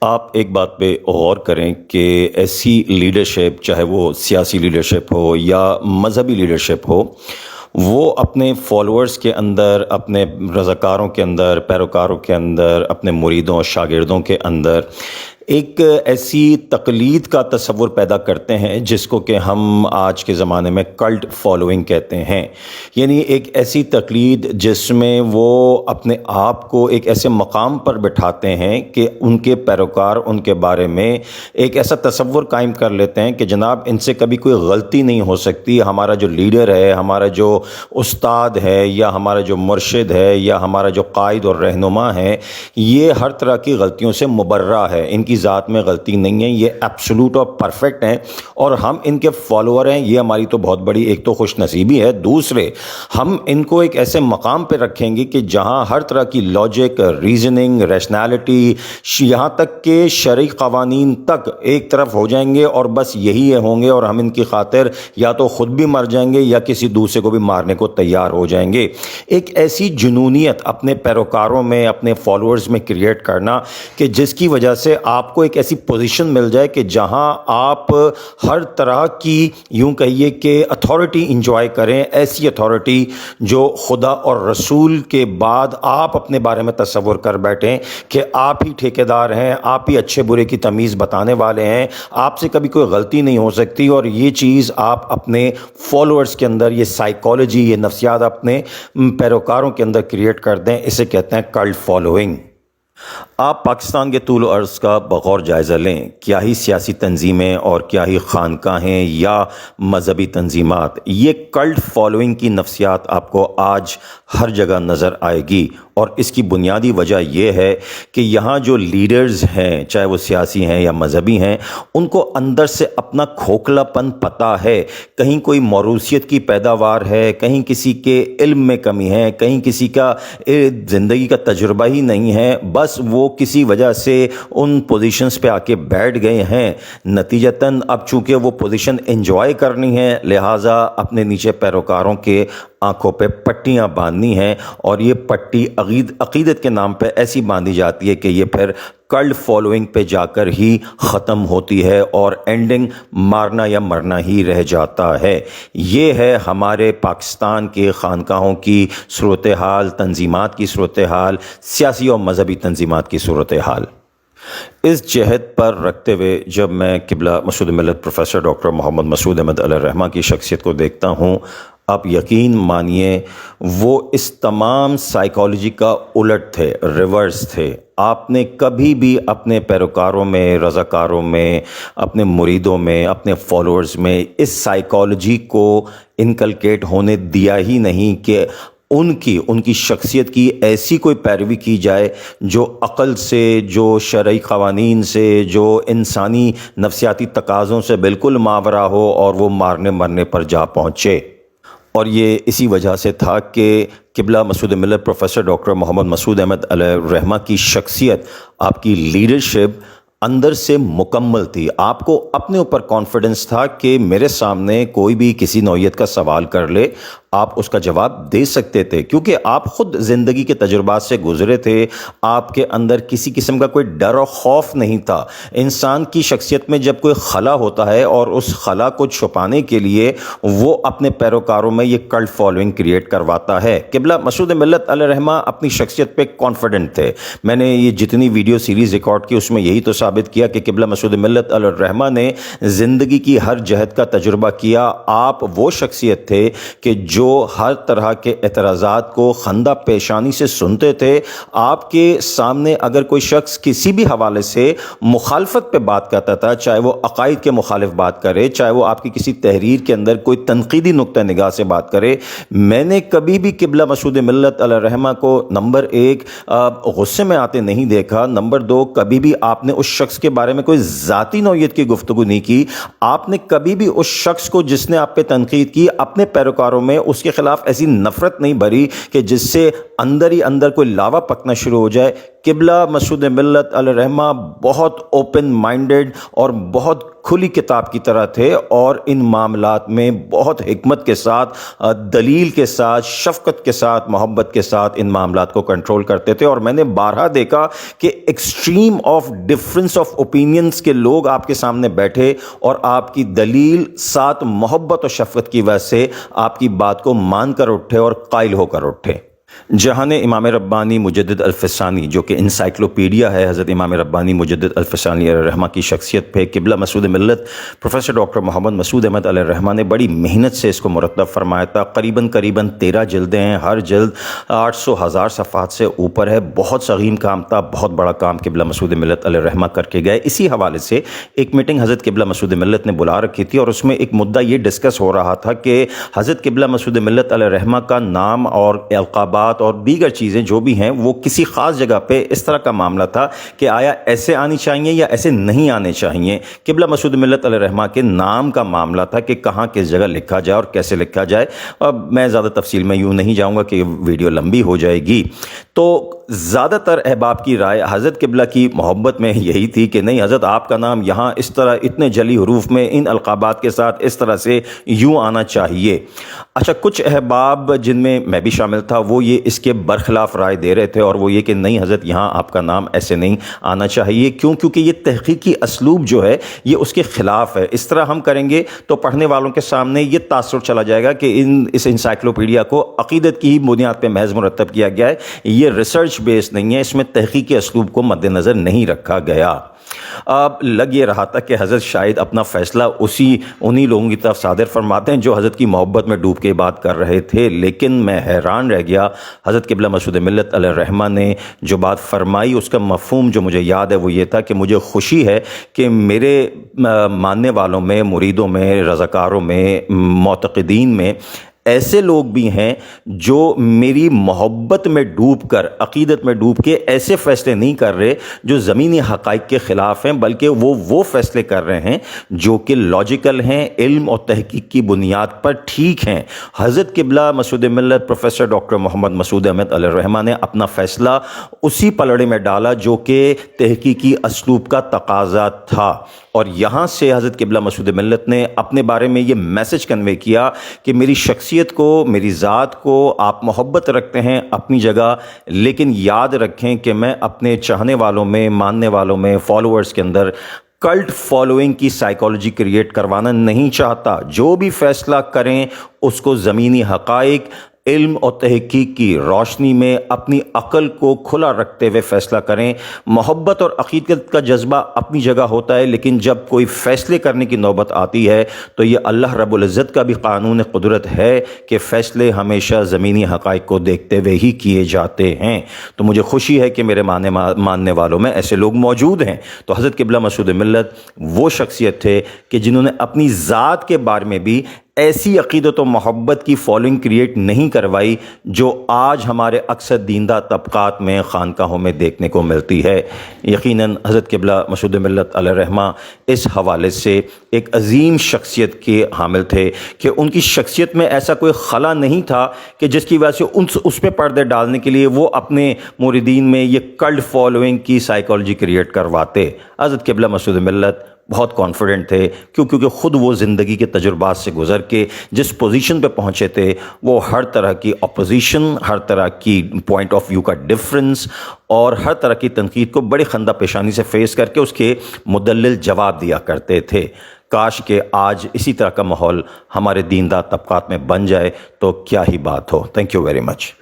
آپ ایک بات پہ غور کریں کہ ایسی لیڈرشپ، چاہے وہ سیاسی لیڈرشپ ہو یا مذہبی لیڈرشپ ہو، وہ اپنے فالوورز کے اندر، اپنے رضاکاروں کے اندر، پیروکاروں کے اندر، اپنے مریدوں شاگردوں کے اندر ایک ایسی تقلید کا تصور پیدا کرتے ہیں جس کو کہ ہم آج کے زمانے میں کلٹ فالوئنگ کہتے ہیں۔ یعنی ایک ایسی تقلید جس میں وہ اپنے آپ کو ایک ایسے مقام پر بٹھاتے ہیں کہ ان کے پیروکار ان کے بارے میں ایک ایسا تصور قائم کر لیتے ہیں کہ جناب ان سے کبھی کوئی غلطی نہیں ہو سکتی، ہمارا جو لیڈر ہے، ہمارا جو استاد ہے، یا ہمارا جو مرشد ہے، یا ہمارا جو قائد اور رہنما ہے، یہ ہر طرح کی غلطیوں سے مبرہ ہے، ان کی ذات میں غلطی نہیں ہے، یہ ایبسولوٹ اور پرفیکٹ ہیں اور ہم ان کے فالوور ہیں۔ یہ ہماری تو بہت بڑی ایک تو خوش نصیبی ہے، دوسرے ہم ان کو ایک ایسے مقام پہ رکھیں گے کہ جہاں ہر طرح کی لاجک، ریزننگ، ریشنالٹی، یہاں تک کہ شرعی قوانین تک ایک طرف ہو جائیں گے اور بس یہی ہوں گے، اور ہم ان کی خاطر یا تو خود بھی مر جائیں گے یا کسی دوسرے کو بھی مارنے کو تیار ہو جائیں گے۔ ایک ایسی جنونیت اپنے پیروکاروں میں، اپنے فالوورز میں کریٹ کرنا کہ جس کی وجہ سے آپ کو ایک ایسی پوزیشن مل جائے کہ جہاں آپ ہر طرح کی یوں کہیے کہ اتھارٹی انجوائے کریں، ایسی اتھارٹی جو خدا اور رسول کے بعد آپ اپنے بارے میں تصور کر بیٹھیں کہ آپ ہی ٹھیکیدار ہیں، آپ ہی اچھے برے کی تمیز بتانے والے ہیں، آپ سے کبھی کوئی غلطی نہیں ہو سکتی۔ اور یہ چیز آپ اپنے فالوورز کے اندر، یہ سائیکالوجی، یہ نفسیات اپنے پیروکاروں کے اندر کریٹ کر دیں، اسے کہتے ہیں کلٹ فالوئنگ۔ آپ پاکستان کے طول و عرض کا بغور جائزہ لیں، کیا ہی سیاسی تنظیمیں اور کیا ہی خانقاہیں یا مذہبی تنظیمات، یہ کلٹ فالوئنگ کی نفسیات آپ کو آج ہر جگہ نظر آئے گی۔ اور اس کی بنیادی وجہ یہ ہے کہ یہاں جو لیڈرز ہیں، چاہے وہ سیاسی ہیں یا مذہبی ہیں، ان کو اندر سے اپنا کھوکھلا پن پتہ ہے، کہیں کوئی موروثیت کی پیداوار ہے، کہیں کسی کے علم میں کمی ہے، کہیں کسی کا زندگی کا تجربہ ہی نہیں ہے، بس وہ کسی وجہ سے ان پوزیشنز پہ آ کے بیٹھ گئے ہیں۔ نتیجتاً اب چونکہ وہ پوزیشن انجوائے کرنی ہے، لہٰذا اپنے نیچے پیروکاروں کے آنکھوں پہ پٹیاں باندھنی ہیں، اور یہ پٹی عقیدت کے نام پہ ایسی باندھی جاتی ہے کہ یہ پھر کلٹ فالوئنگ پہ جا کر ہی ختم ہوتی ہے اور اینڈنگ مارنا یا مرنا ہی رہ جاتا ہے۔ یہ ہے ہمارے پاکستان کے خانقاہوں کی صورتحال، تنظیمات کی صورتحال، سیاسی اور مذہبی تنظیمات کی صورتحال۔ اس جہت پر رکھتے ہوئے جب میں قبلہ مسعود ملت پروفیسر ڈاکٹر محمد مسعود احمد علیہ الرحمہ کی شخصیت کو دیکھتا ہوں، آپ یقین مانیے وہ اس تمام سائیکالوجی کا الٹ تھے، ریورس تھے۔ آپ نے کبھی بھی اپنے پیروکاروں میں، رضاکاروں میں، اپنے مریدوں میں، اپنے فالوورز میں اس سائیکالوجی کو انکلکیٹ ہونے دیا ہی نہیں کہ ان کی شخصیت کی ایسی کوئی پیروی کی جائے جو عقل سے، جو شرعی قوانین سے، جو انسانی نفسیاتی تقاضوں سے بالکل ماورا ہو اور وہ مارنے مرنے پر جا پہنچے۔ اور یہ اسی وجہ سے تھا کہ قبلہ مسعود ملت پروفیسر ڈاکٹر محمد مسعود احمد علیہ الرحمہ کی شخصیت، آپ کی لیڈرشپ اندر سے مکمل تھی۔ آپ کو اپنے اوپر کانفیڈنس تھا کہ میرے سامنے کوئی بھی کسی نوعیت کا سوال کر لے، آپ اس کا جواب دے سکتے تھے، کیونکہ آپ خود زندگی کے تجربات سے گزرے تھے۔ آپ کے اندر کسی قسم کا کوئی ڈر و خوف نہیں تھا۔ انسان کی شخصیت میں جب کوئی خلا ہوتا ہے اور اس خلا کو چھپانے کے لیے وہ اپنے پیروکاروں میں یہ کلٹ فالوئنگ کریٹ کرواتا ہے۔ قبلہ مسعود ملت علیہ الرحمہ اپنی شخصیت پہ کانفیڈنٹ تھے۔ میں نے یہ جتنی ویڈیو سیریز ریکارڈ کی اس میں یہی تو ثابت کیا کہ قبلہ مسعود ملت علیہ الرحمہ نے زندگی کی ہر جہت کا تجربہ کیا۔ آپ وہ شخصیت تھے کہ جو ہر طرح کے اعتراضات کو خندہ پیشانی سے سنتے تھے۔ آپ کے سامنے اگر کوئی شخص کسی بھی حوالے سے مخالفت پہ بات کرتا تھا، چاہے وہ عقائد کے مخالف بات کرے، چاہے وہ آپ کی کسی تحریر کے اندر کوئی تنقیدی نقطہ نگاہ سے بات کرے، میں نے کبھی بھی قبلہ مسعود ملت علیہ الرحمہ کو نمبر ایک غصے میں آتے نہیں دیکھا، نمبر دو کبھی بھی آپ نے اس شخص کے بارے میں کوئی ذاتی نوعیت کی گفتگو نہیں کی۔ آپ نے کبھی بھی اس شخص کو جس نے آپ پہ تنقید کی، اپنے پیروکاروں میں اس کے خلاف ایسی نفرت نہیں بھری کہ جس سے اندر ہی اندر کوئی لاوا پکنا شروع ہو جائے۔ قبلہ مسعود ملت علیہ الرحمہ بہت اوپن مائنڈڈ اور بہت کھلی کتاب کی طرح تھے، اور ان معاملات میں بہت حکمت کے ساتھ، دلیل کے ساتھ، شفقت کے ساتھ، محبت کے ساتھ ان معاملات کو کنٹرول کرتے تھے۔ اور میں نے بارہا دیکھا کہ extreme of difference of opinions کے لوگ آپ کے سامنے بیٹھے اور آپ کی دلیل ساتھ محبت اور شفقت کی وجہ سے آپ کی بات کو مان کر اٹھے اور قائل ہو کر اٹھے۔ جہاں امام ربانی مجدد الفسانی، جو کہ انسائکلوپیڈیا ہے حضرت امام ربانی مجدد الفسانی علیہ الرحمہ کی شخصیت پہ، قبلہ مسعود ملت پروفیسر ڈاکٹر محمد مسعود احمد علیہ الرحمہ نے بڑی محنت سے اس کو مرتب فرمایا تھا۔ قریباً 13 جلدیں ہیں، ہر جلد 800,000 صفحات سے اوپر ہے۔ بہت سغیم کام تھا، بہت بڑا کام قبلہ مسعود ملت علیہ الرحمہ کر کے گئے۔ اسی حوالے سے ایک میٹنگ حضرت قبلہ مسعود ملت نے بلا رکھی تھی، اور اس میں ایک مدعا یہ ڈسکس ہو رہا تھا کہ حضرت قبلہ مسعود ملت علیہ الرحمہ کا نام اور القابات اور دیگر چیزیں جو بھی ہیں وہ کسی خاص جگہ پہ اس طرح کا معاملہ تھا کہ آیا ایسے آنی چاہیے یا ایسے نہیں آنے چاہیے۔ قبلہ مسعود ملت علیہ الرحمہ کے نام کا معاملہ تھا کہ کہاں کس جگہ لکھا جائے اور کیسے لکھا جائے۔ اب میں زیادہ تفصیل میں یوں نہیں جاؤں گا کہ ویڈیو لمبی ہو جائے گی۔ تو زیادہ تر احباب کی رائے حضرت قبلہ کی محبت میں یہی تھی کہ نہیں حضرت، آپ کا نام یہاں اس طرح اتنے جلی حروف میں ان القابات کے ساتھ اس طرح سے یوں آنا چاہیے۔ اچھا، کچھ احباب جن میں میں بھی شامل تھا وہ یہ اس کے برخلاف رائے دے رہے تھے، اور وہ یہ کہ نہیں حضرت یہاں آپ کا نام ایسے نہیں آنا چاہیے۔ کیونکہ یہ تحقیقی اسلوب جو ہے یہ اس کے خلاف ہے۔ اس طرح ہم کریں گے تو پڑھنے والوں کے سامنے یہ تاثر چلا جائے گا کہ اس انسائکلوپیڈیا کو عقیدت کی ہی بنیاد پہ محض مرتب کیا گیا ہے، یہ ریسرچ بیس نہیں ہے، اس میں تحقیقی اسلوب کو مد نظر نہیں رکھا گیا۔ اب لگ یہ رہا تھا کہ حضرت شاید اپنا فیصلہ انہی لوگوں کی طرف صادر فرماتے ہیں جو حضرت کی محبت میں ڈوب کے بات کر رہے تھے، لیکن میں حیران رہ گیا۔ حضرت قبلہ مسعود ملت علیہ الرحمہ نے جو بات فرمائی اس کا مفہوم جو مجھے یاد ہے وہ یہ تھا کہ مجھے خوشی ہے کہ میرے ماننے والوں میں، مریدوں میں، رضاکاروں میں، معتقدین میں ایسے لوگ بھی ہیں جو میری محبت میں ڈوب کر، عقیدت میں ڈوب کے ایسے فیصلے نہیں کر رہے جو زمینی حقائق کے خلاف ہیں، بلکہ وہ فیصلے کر رہے ہیں جو کہ لاجیکل ہیں، علم اور تحقیق کی بنیاد پر ٹھیک ہیں۔ حضرت قبلہ مسعود ملت پروفیسر ڈاکٹر محمد مسعود احمد علیہ الرحمہ نے اپنا فیصلہ اسی پلڑے میں ڈالا جو کہ تحقیقی اسلوب کا تقاضا تھا، اور یہاں سے حضرت قبلہ مسعود ملت نے اپنے بارے میں یہ میسج کنوے کیا کہ میری شخصیت کو، میری ذات کو آپ محبت رکھتے ہیں اپنی جگہ، لیکن یاد رکھیں کہ میں اپنے چاہنے والوں میں، ماننے والوں میں، فالوورز کے اندر کلٹ فالوئنگ کی سائیکالوجی کریٹ کروانا نہیں چاہتا۔ جو بھی فیصلہ کریں اس کو زمینی حقائق، علم اور تحقیق کی روشنی میں اپنی عقل کو کھلا رکھتے ہوئے فیصلہ کریں۔ محبت اور عقیدت کا جذبہ اپنی جگہ ہوتا ہے، لیکن جب کوئی فیصلے کرنے کی نوبت آتی ہے تو یہ اللہ رب العزت کا بھی قانون قدرت ہے کہ فیصلے ہمیشہ زمینی حقائق کو دیکھتے ہوئے ہی کیے جاتے ہیں۔ تو مجھے خوشی ہے کہ میرے ماننے والوں میں ایسے لوگ موجود ہیں۔ تو حضرت قبلہ مسعود ملت وہ شخصیت تھے کہ جنہوں نے اپنی ذات کے بارے میں بھی ایسی عقیدت و محبت کی فالوئنگ کریٹ نہیں کروائی جو آج ہمارے اکثر دیندہ طبقات میں، خانقاہوں میں دیکھنے کو ملتی ہے۔ یقیناً حضرت قبلہ مسعود ملت علیہ الرحمہ اس حوالے سے ایک عظیم شخصیت کے حامل تھے کہ ان کی شخصیت میں ایسا کوئی خلا نہیں تھا کہ جس کی وجہ سے اس پہ پردے ڈالنے کے لیے وہ اپنے مریدین میں یہ کلٹ فالوئنگ کی سائیکالوجی کریٹ کرواتے۔ حضرت قبلہ مسعود ملت بہت کانفیڈنٹ تھے کیونکہ خود وہ زندگی کے تجربات سے گزر کے جس پوزیشن پہ پہنچے تھے وہ ہر طرح کی اپوزیشن، ہر طرح کی پوائنٹ آف ویو کا ڈفرنس اور ہر طرح کی تنقید کو بڑی خندہ پیشانی سے فیس کر کے اس کے مدلل جواب دیا کرتے تھے۔ کاش کہ آج اسی طرح کا ماحول ہمارے دیندار طبقات میں بن جائے تو کیا ہی بات ہو۔ Thank you very much.